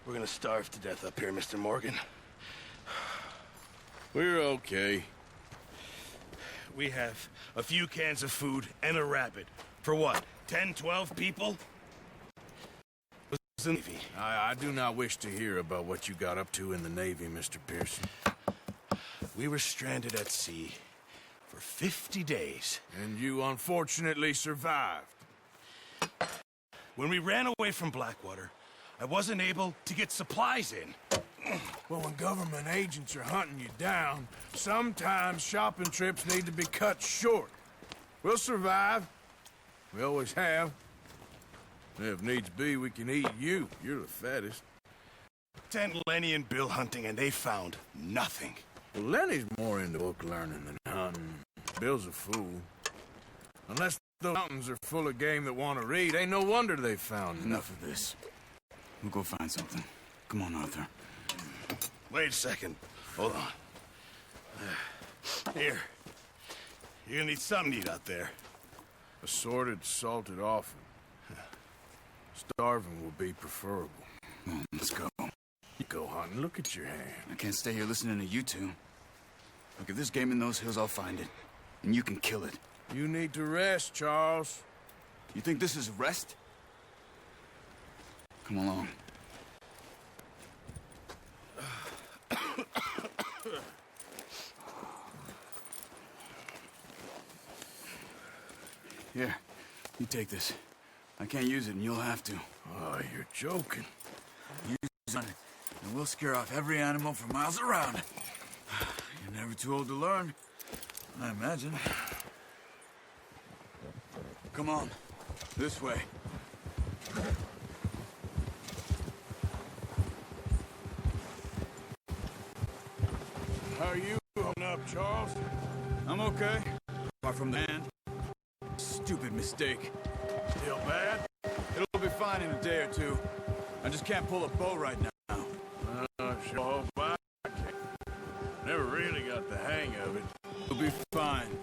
We're gonna starve to death up here, Mr. Morgan. We're okay. We have a few cans of food and a rabbit. For what, 10, 12 people? I do not wish to hear about what you got up to in the Navy, Mr. Pearson. We were stranded at sea for 50 days. And you unfortunately survived. When we ran away from Blackwater, I wasn't able to get supplies in. Well, when government agents are hunting you down, sometimes shopping trips need to be cut short. We'll survive. We always have. If needs be, we can eat you. You're the fattest. Sent Lenny and Bill hunting, and they found nothing. Well, Lenny's more into book learning than hunting. Bill's a fool. Unless those mountains are full of game that want to read, ain't no wonder they found Enough of this. We'll go find something. Come on, Arthur. Wait a second. Hold on. Here. You're gonna need something to eat out there. Assorted, salted offal. Starving will be preferable. Come on, let's go. You go hunting. Look at your hand. I can't stay here listening to you two. Look, if there's game in those hills, I'll find it. And you can kill it. You need to rest, Charles. You think this is rest? Come along. Here, you take this. I can't use it, and you'll have to. Oh, you're joking. Use it, and we'll scare off every animal for miles around. You're never too old to learn, I imagine. Come on, this way. How are you holding up, Charles? I'm okay. Apart from the hand. Stupid mistake. Still bad? It'll be fine in a day or two. I just can't pull a bow right now. Sure hope I can. Never really got the hang of it. It'll be fine.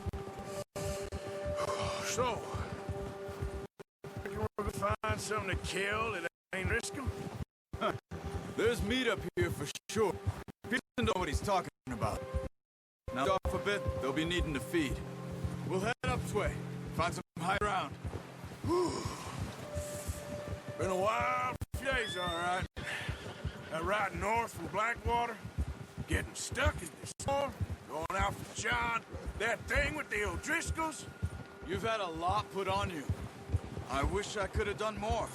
So, we're gonna find something to kill that ain't risking? There's meat up here for sure. Pearson knows what he's talking about. Now off a bit, they'll be needing to feed. We'll head up this way. Find some high ground. Been a wild few days, all right. That ride north from Blackwater, getting stuck in the storm, going out for John, that thing with the O'Driscolls. You've had a lot put on you. I wish I could have done more.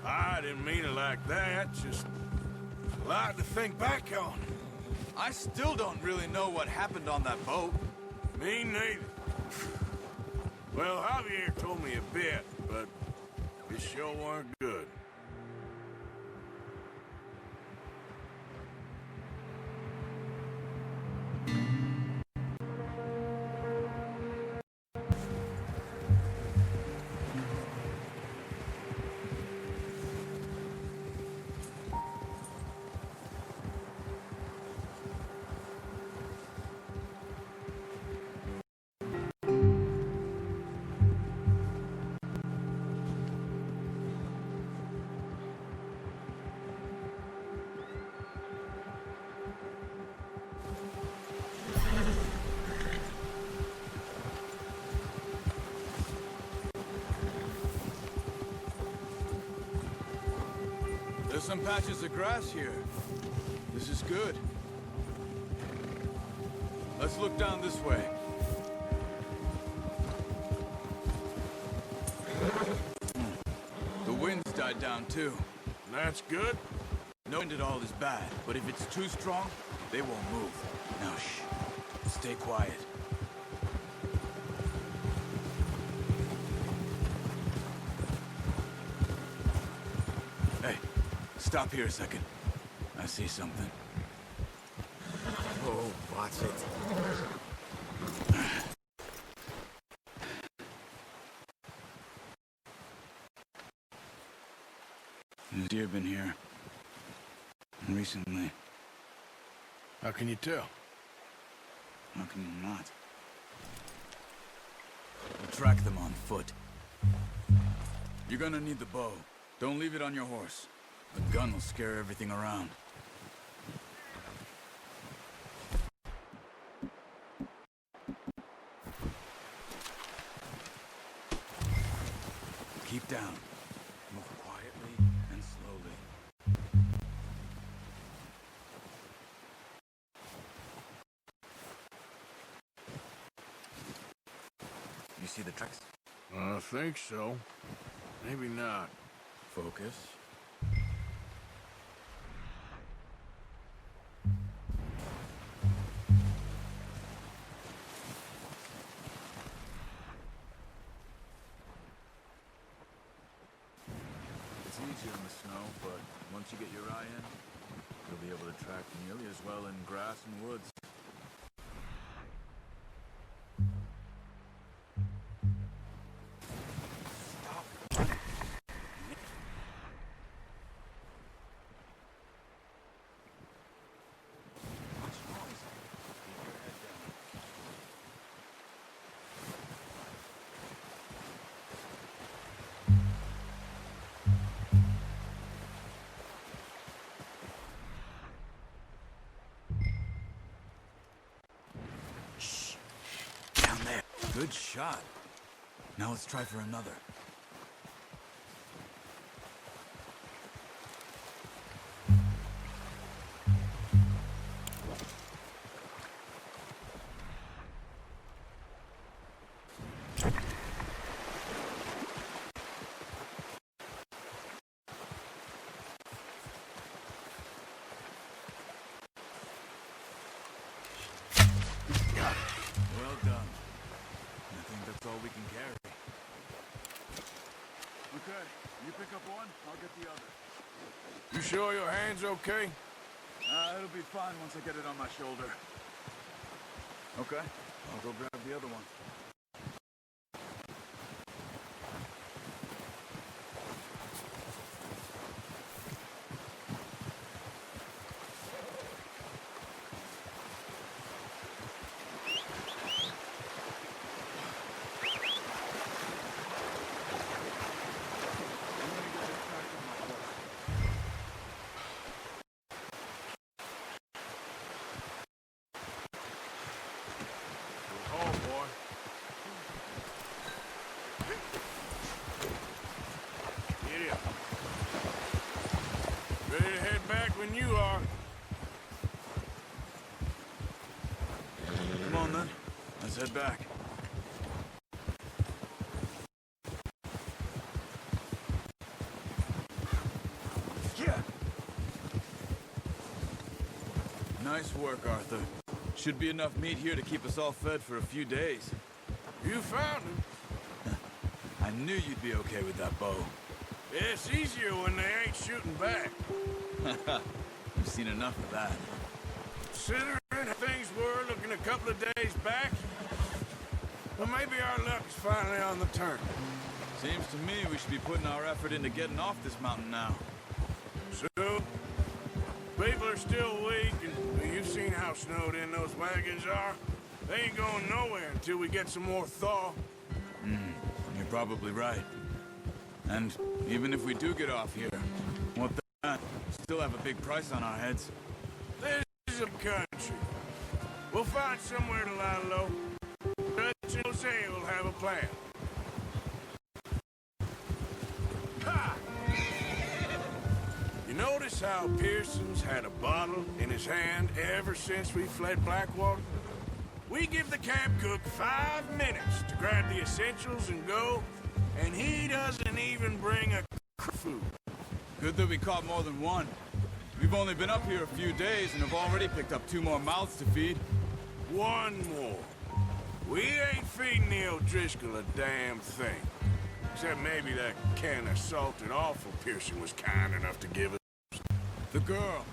I didn't mean it like that, just a lot to think back on. I still don't really know what happened on that boat. Me neither. Well, Javier told me a bit, but it sure weren't good. There's some patches of grass here. This is good. Let's look down this way. The wind's died down too. That's good. No wind at all is bad, but if it's too strong, they won't move. Now shh. Stay quiet. Hey, stop here a second. I see something. Oh, watch it. Has deer been here? Recently. How can you tell? How can you not? We'll track them on foot. You're gonna need the bow. Don't leave it on your horse. A gun will scare everything around. Keep down. Move quietly and slowly. You see the tracks? I think so. Maybe not. Focus. It's easier in the snow, but once you get your eye in, you'll be able to track nearly as well in grass and woods. Down there. Good shot. Now let's try for another. Well done. I think that's all we can carry. Okay, you pick up one, I'll get the other. You sure your hand's okay? It'll be fine once I get it on my shoulder. Okay, I'll go grab the other one. Oh, boy. Get up. Ready to head back when you are. Come on then, let's head back. Yeah. Nice work, Arthur. Should be enough meat here to keep us all fed for a few days. You found him. I knew you'd be okay with that bow. It's easier when they ain't shooting back. I've seen enough of that. Considering how things were looking a couple of days back, well, maybe our luck is finally on the turn. Seems to me we should be putting our effort into getting off this mountain now. So, people are still weak, and well, you've seen how snowed in those wagons are. They ain't going nowhere until we get some more thaw. You're probably right. And even if we do get off here, what the still have a big price on our heads. This is a country. We'll find somewhere to lie low. Dutch and Jose will have a plan. Ha! You notice how Pearson's had a bottle in his hand ever since we fled Blackwater? We give the camp cook 5 minutes to grab the essentials and go, and he doesn't even bring a food. Good that we caught more than one. We've only been up here a few days and have already picked up 2 more mouths to feed. One more. We ain't feeding the O'Driscoll a damn thing. Except maybe that can of salted offal Pearson was kind enough to give us. The girl,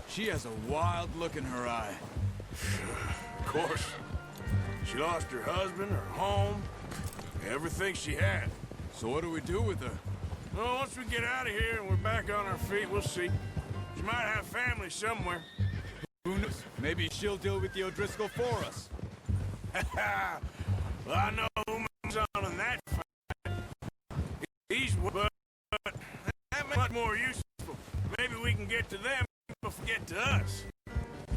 she has a wild look in her eye. Of course. She lost her husband, her home, everything she had. So what do we do with her? Well, once we get out of here and we're back on our feet, we'll see. She might have family somewhere. Who knows? Maybe she'll deal with the O'Driscoll for us. Well, I know who moves on in that fight. He's but that makes much more useful. maybe we can get to them before they get to us.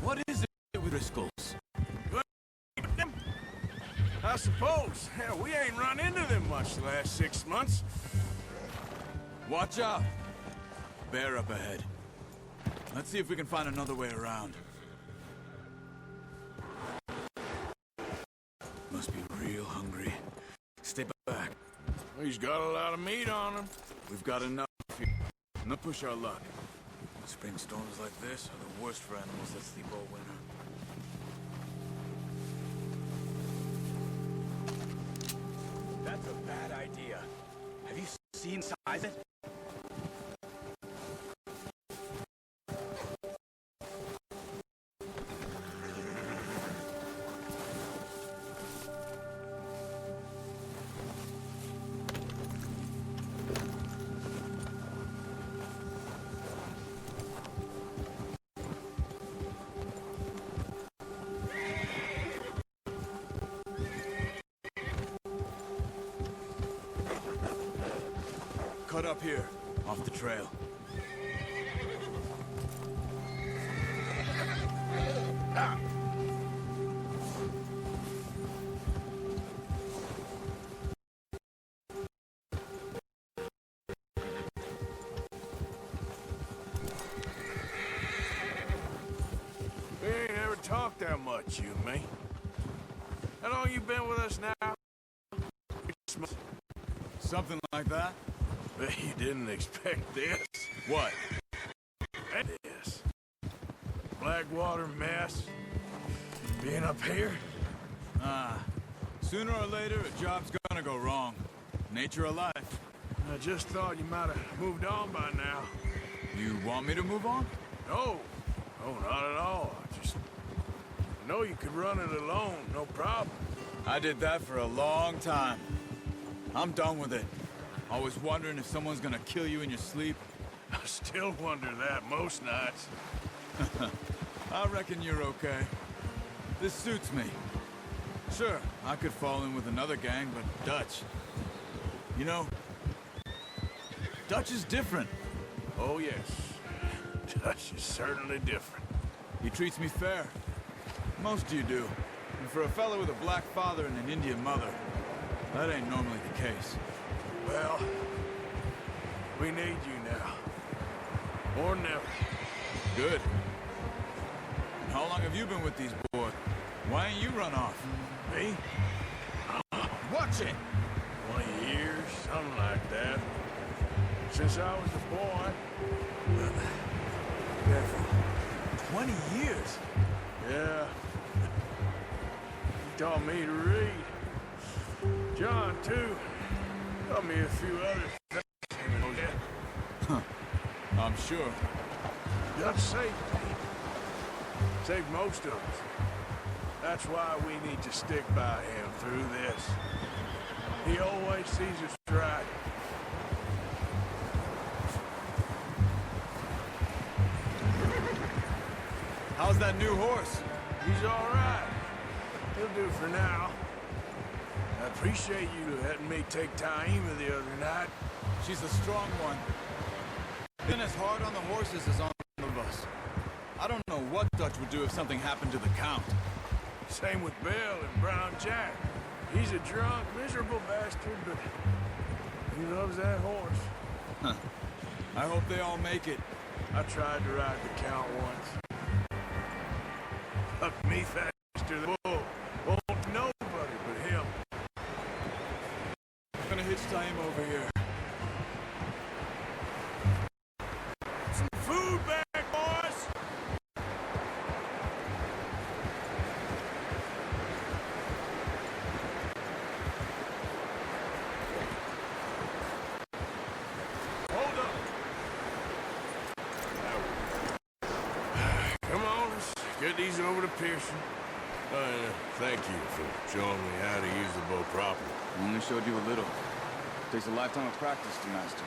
What is it with Driscolls? I suppose. Hell, we ain't run into them much the last 6 months. Watch out! Bear up ahead. Let's see if we can find another way around. Must be real hungry. Stay back. He's got a lot of meat on him. We've got enough here. Not push our luck. Spring storms like this are the worst for animals that sleep all winter. That's a bad idea. Have you seen size it? Cut up here, off the trail. We ain't ever talked that much, you and me. How long you been with us now? Something like that? Bet you didn't expect this. What? This. Blackwater mess. Being up here? Sooner or later, a job's gonna go wrong. Nature of life. I just thought you might have moved on by now. You want me to move on? No. No, not at all. I just know you could run it alone, no problem. I did that for a long time. I'm done with it. Always wondering if someone's gonna kill you in your sleep. I still wonder that most nights. I reckon you're okay. This suits me. Sure, I could fall in with another gang, but Dutch... You know, Dutch is different. Oh, yes. Dutch is certainly different. He treats me fair. Most of you do. And for a fellow with a black father and an Indian mother, that ain't normally the case. Well, we need you now. More than ever. Good. And how long have you been with these boys? Why ain't you run off? Me? Watch it! 20 years, something like that. Since I was a boy. Careful. 20 years? Yeah. He taught me to read. John, too. Taught me a few other things. Huh. I'm sure. Dutch saved me. Saved most of us. That's why we need to stick by him through this. He always sees us right. How's that new horse? He's all right. He'll do for now. I appreciate you letting me take Taima the other night. She's a strong one. Been as hard on the horses as on some of us. I don't know what Dutch would do if something happened to the Count. Same with Bill and Brown Jack. He's a drunk, miserable bastard, but he loves that horse. Huh. I hope they all make it. I tried to ride the Count once. Fuck me faster than Bull. Won't nobody but him. I'm gonna hitch time over here. Some food back, boys! Hold up. Come on, let's get these over to Pearson. Thank you for showing me how to use the bow properly. I only showed you a little. Takes a lifetime of practice to master.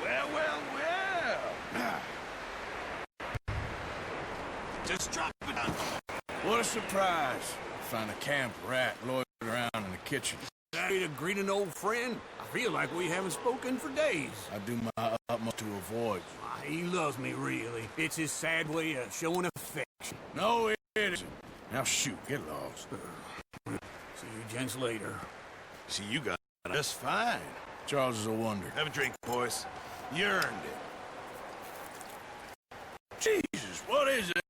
Well, well, well. Just drop it down. What a surprise. Find a camp rat loitering around in the kitchen. Way to greet an old friend. I feel like we haven't spoken for days. I do my utmost to avoid. He loves me, really. It's his sad way of showing affection. No, it isn't. Now shoot, get lost. See you gents later. See, you got it just fine. Charles is a wonder. Have a drink, boys. You earned it. Jesus, what is it?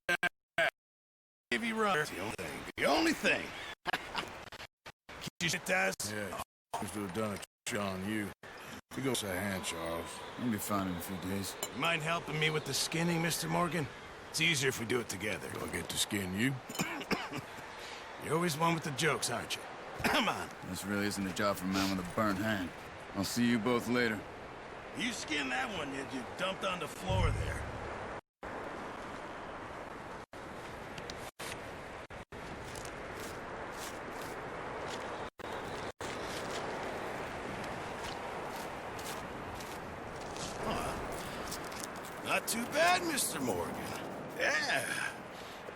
If you run, the only thing. The only thing. Keep your shit ties. Yeah, seems to have done a trick on you. You go say a hand, Charles. You'll be fine in a few days. You mind helping me with the skinning, Mr. Morgan? It's easier if we do it together. Do I get to skin you? You're always one with the jokes, aren't you? Come on. This really isn't a job for a man with a burnt hand. I'll see you both later. You skinned that one you dumped on the floor there. Not too bad, Mr. Morgan. Yeah.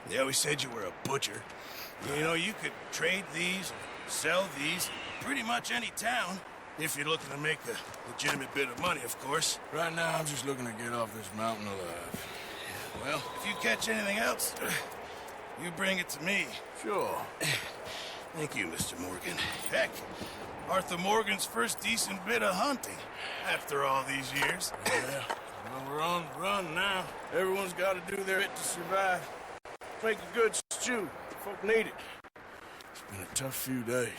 They always said you were a butcher. You know, you could trade these, sell these, pretty much any town, if you're looking to make a legitimate bit of money, of course. Right now, I'm just looking to get off this mountain alive. Well, if you catch anything else, you bring it to me. Sure. Thank you, Mr. Morgan. Heck, Arthur Morgan's first decent bit of hunting, after all these years. Yeah. Well, we're on the run now. Everyone's got to do their bit to survive. Make a good stew. Folk need it. It's been a tough few days.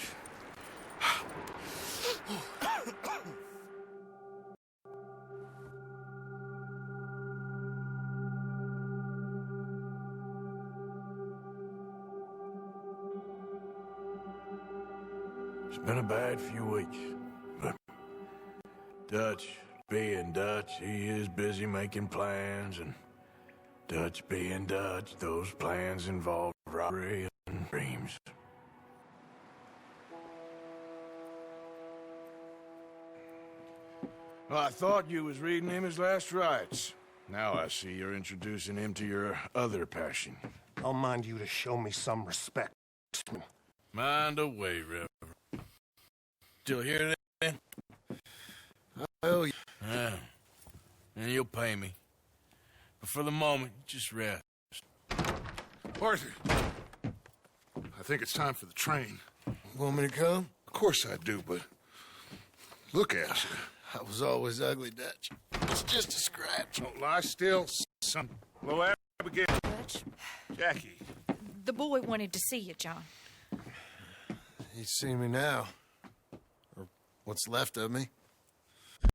It's been a bad few weeks, but Dutch being Dutch, he is busy making plans, and Dutch being Dutch, those plans involve robbery and dreams. Well, I thought you was reading him his last rites. Now I see you're introducing him to your other passion. I'll mind you to show me some respect. Mind away, Reverend. Still hear that? Oh, yeah. And you'll pay me. But for the moment, just rest. Arthur, I think it's time for the train. Want me to come? Of course I do, but look at you. I was always ugly, Dutch. It's just a scratch. Don't lie still, son. Hello, Abigail. Dutch, Jackie. the boy wanted to see you, John. You see me now. Or what's left of me.